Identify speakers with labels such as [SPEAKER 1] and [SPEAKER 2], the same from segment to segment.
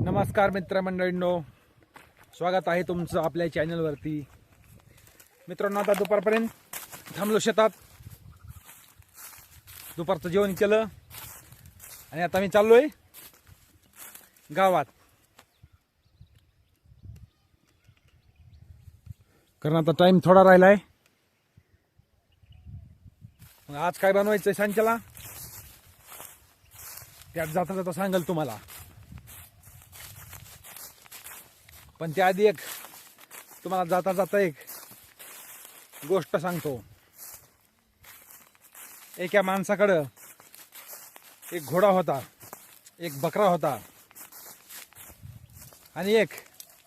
[SPEAKER 1] नमस्कार मित्रमंडळींनो, स्वागत आहे तुमचं आपल्या चॅनलवरती. मित्रांनो, आता दुपारपर्यंत थांबलो शेतात, दुपारचं जेवण केलं आणि आता मी चाललोय गावात. कारण आता टाइम थोडा राहिलाय. मग आज काय बनवायचंय सांच्याला त्यात जाता जाता सांगाल तुम्हाला. पण त्याआधी एक तुम्हाला जाता जाता एक गोष्ट सांगतो. एका माणसाकडं एक घोडा होता, एक बकरा होता आणि एक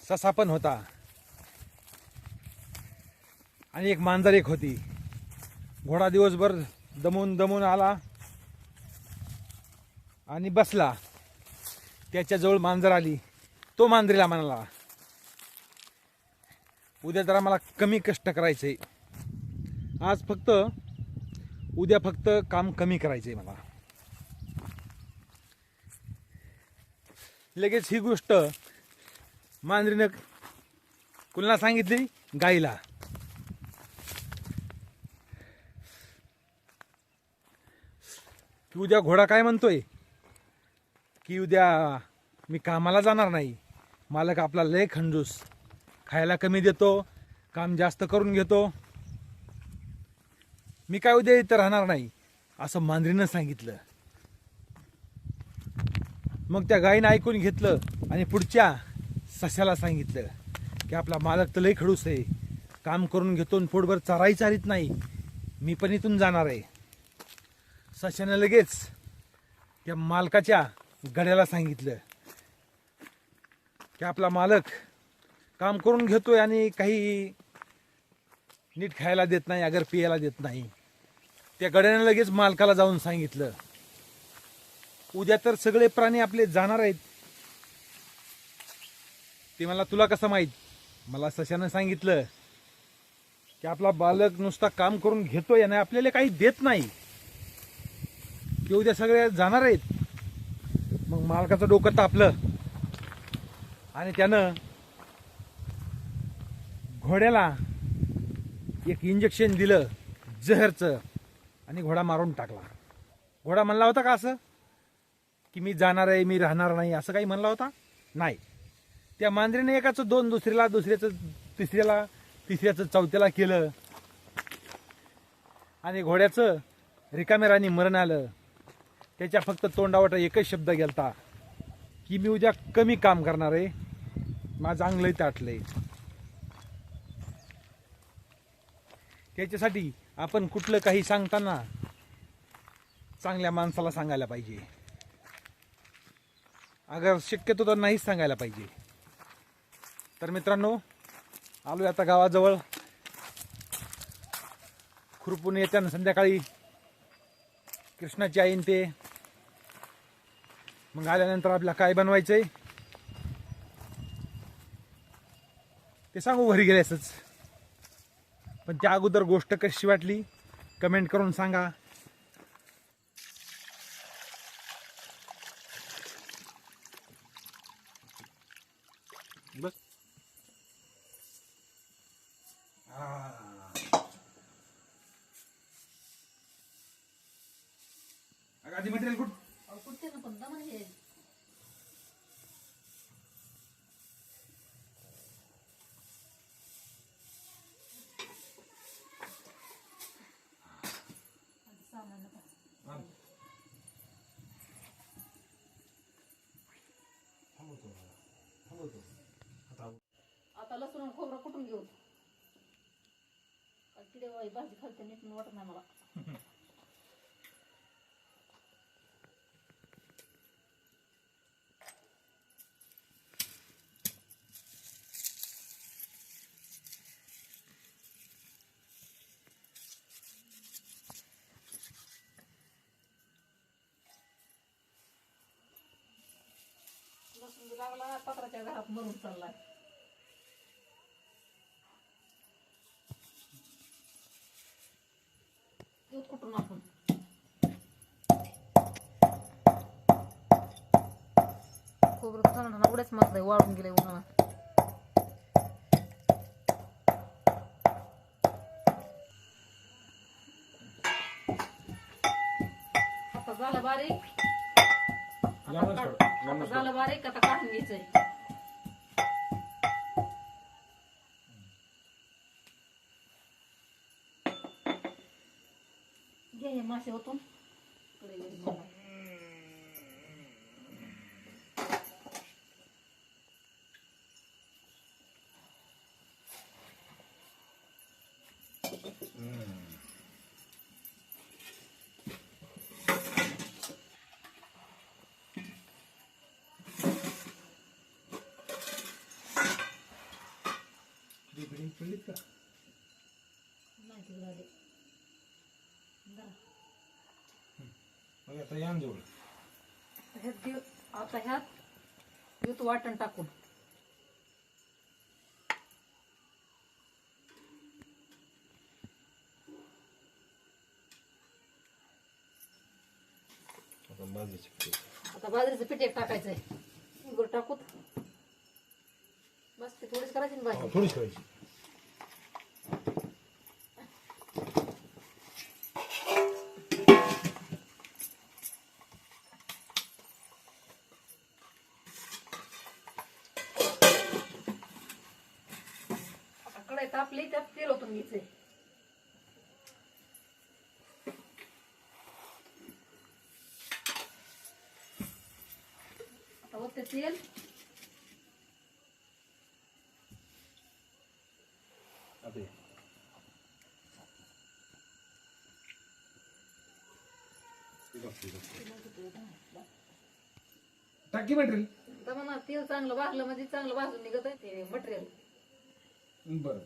[SPEAKER 1] ससा पण होता आणि एक मांजर एक होती. घोडा दिवसभर दमून आला आणि बसला. त्याच्याजवळ मांजर आली. तो मांजरीला म्हणाला, उद्या जरा मला कमी कष्ट करायचे, आज फक्त उद्या फक्त काम कमी करायचंय मला. लगेच ही गोष्ट मांजरीनं कुणाला सांगितली? गाईला. की उद्या घोडा काय म्हणतोय की उद्या मी कामाला जाणार नाही, मालक आपला लय खंजूस, खायला कमी देतो, काम जास्त करून घेतो, मी काय उद्या इथं राहणार नाही, असं मांजरीनं सांगितलं. मग त्या गायीनं ऐकून घेतलं आणि पुढच्या सश्याला सांगितलं की आपला मालक तर लय खडूस आहे, काम करून घेतो आणि पोटभर चारीत नाही, मी पण इथून जाणार आहे. सश्यानं लगेच त्या मालकाच्या गड्याला सांगितलं की आपला मालक काम करून घेतोय आणि काही नीट खायला देत नाही, अगर पियाला देत नाही. त्या गड्याने लगेच मालकाला जाऊन सांगितलं, उद्या तर सगळे प्राणी आपले जाणार आहेत. ते मला तुला कसं माहित? मला सश्यानं सांगितलं की आपला बालक नुसता काम करून घेतोय आणि आपल्याला काही देत नाही, की उद्या सगळे जाणार आहेत. मग मालकाचं डोकं तापलं आणि त्यानं घोड्याला एक इंजेक्शन दिलं जहरचं आणि घोडा मारून टाकला. घोडा म्हणला होता का असं की मी जाणार आहे, मी राहणार नाही, असं काही म्हणला होता? नाही. त्या मांजरीने एकाचं दोन, दुसऱ्याला, दुसऱ्याचं तिसऱ्याला, तिसऱ्याचं चौथ्याला केलं आणि घोड्याचं रिकामेरानी मरण आलं. त्याच्या फक्त तोंडावट एकच शब्द गेलता की मी उद्या कमी काम करणार आहे, माझं अंग लय ताटलंय. त्याच्यासाठी आपण कुठलं काही सांगताना चांगल्या माणसाला सांगायला पाहिजे, अगर शक्यतो तर नाहीच सांगायला पाहिजे. तर मित्रांनो, आलोय आता गावाजवळ. खुरपून येत्या संध्याकाळी कृष्णाची आईन ते. मग आल्यानंतर आपल्याला काय बनवायचंय ते सांगू घरी गेल्यासच. पण त्या अगोदर गोष्ट कशी वाटली कमेंट करून सांगा. बस आधी मटेरियल
[SPEAKER 2] कुठते ना पण दमन हे सामान आता लसूण आणि खोबरं कुठून घेऊ? किडे भाजी खालते नीट वाटत नाही मला. लसूण लागला पत्राच्या घरात मरून चाललाय. कुठून आपण खोबरं थंड एवढ्याच मात्र वाळून गेले उन्हाळा. आता झालं बारीक. आता झालं बारीक, आता काढून घ्यायचंय. घे हे मासे होतून कढईमध्ये घाला. नाही तिकडे आले. जरा. आता ह्यात दूध वाटण टाकून आता बाजरीचं पीठ एक टाकायचंय. गुळ टाकूत. बस ती थोडीच करायची ना भाजी.
[SPEAKER 1] थोडीच करायची.
[SPEAKER 2] आता कढई तापली, त्यात तेल ओतून घ्यायचंय. आता ओतते तेल.
[SPEAKER 1] टाकी मटेरियल.
[SPEAKER 2] आता म्हणा तेल चांगलं भाजलं म्हणजे चांगलं भाजून निघत आहे ते मटेरियल.
[SPEAKER 1] बरं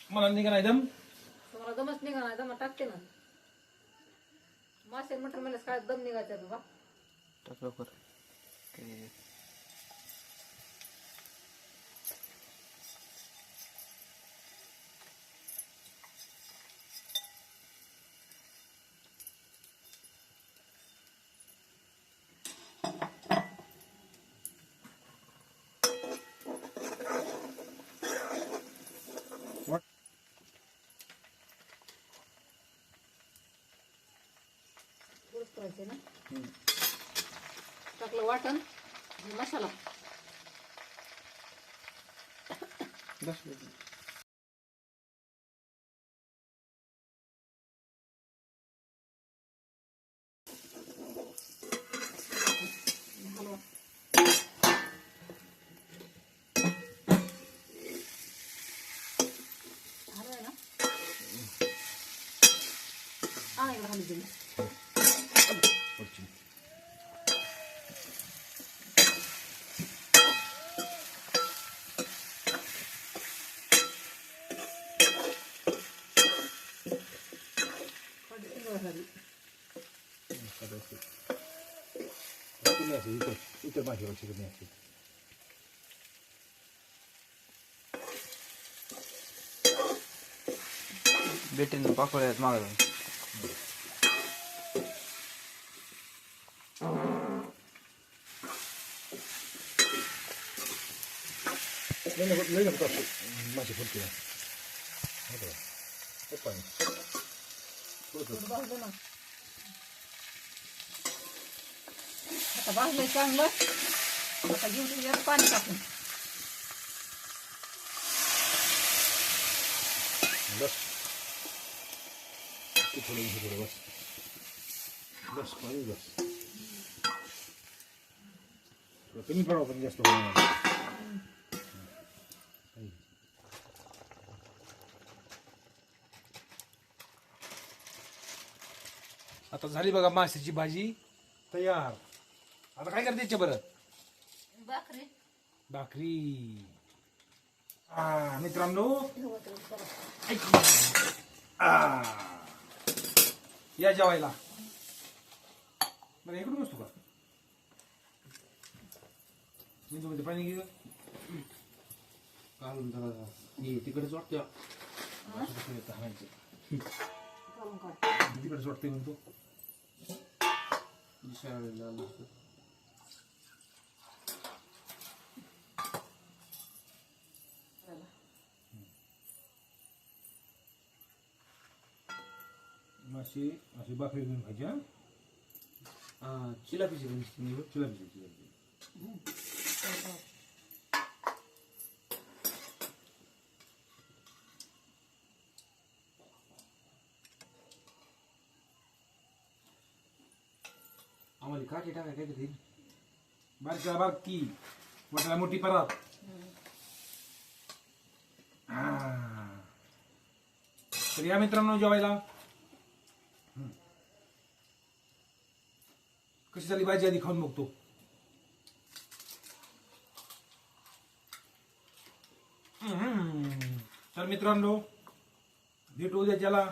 [SPEAKER 1] मला निघा नाही दम.
[SPEAKER 2] तुम्हाला दमच निघा नाही, दम टाकते ना. मासे मटर मला काय दम निघायचा तुझा.
[SPEAKER 3] टाक लवकर.
[SPEAKER 2] थोडंच करायचंय ना. टाकलं वाटण आणि मसाला. हलवा. हलवाय ना. इकडे खाली दिली.
[SPEAKER 1] इतर भाजी वर्षी कमी असते.
[SPEAKER 3] बेटीन पाकोड्या आहेत मागं.
[SPEAKER 1] मासे फुटते
[SPEAKER 2] भाजलं ना. आता भाजलंय चांगलं. आता घेऊन त्याच्यात पाणी टाकून.
[SPEAKER 1] बस थोडं बस बस पाणी बस. कमी पडावं पण जास्त आता झाली बघा माशाची भाजी तयार. आता काय करते याच्या बरं.
[SPEAKER 2] भाकरी.
[SPEAKER 1] भाकरी. मित्रांनो या जेवायला. बरं इकडून बसतो का मी तुमच्या पाणी घे काढून जरा हे तिकडेच वाटतं तिकडेच वाटते म्हणतो. अशी अशी भाकरी घेऊन खायची हा
[SPEAKER 3] चिलापीची
[SPEAKER 1] चिलापी
[SPEAKER 3] आम्हाला काठी टाकाय काय तरी
[SPEAKER 1] बारकी बारकी मोठ्याला मोठी परात तर या मित्रांनो जेवायला कशी झाली भाजी आधी खाऊन बघतो. तर मित्रांनो भेटू उद्या त्याला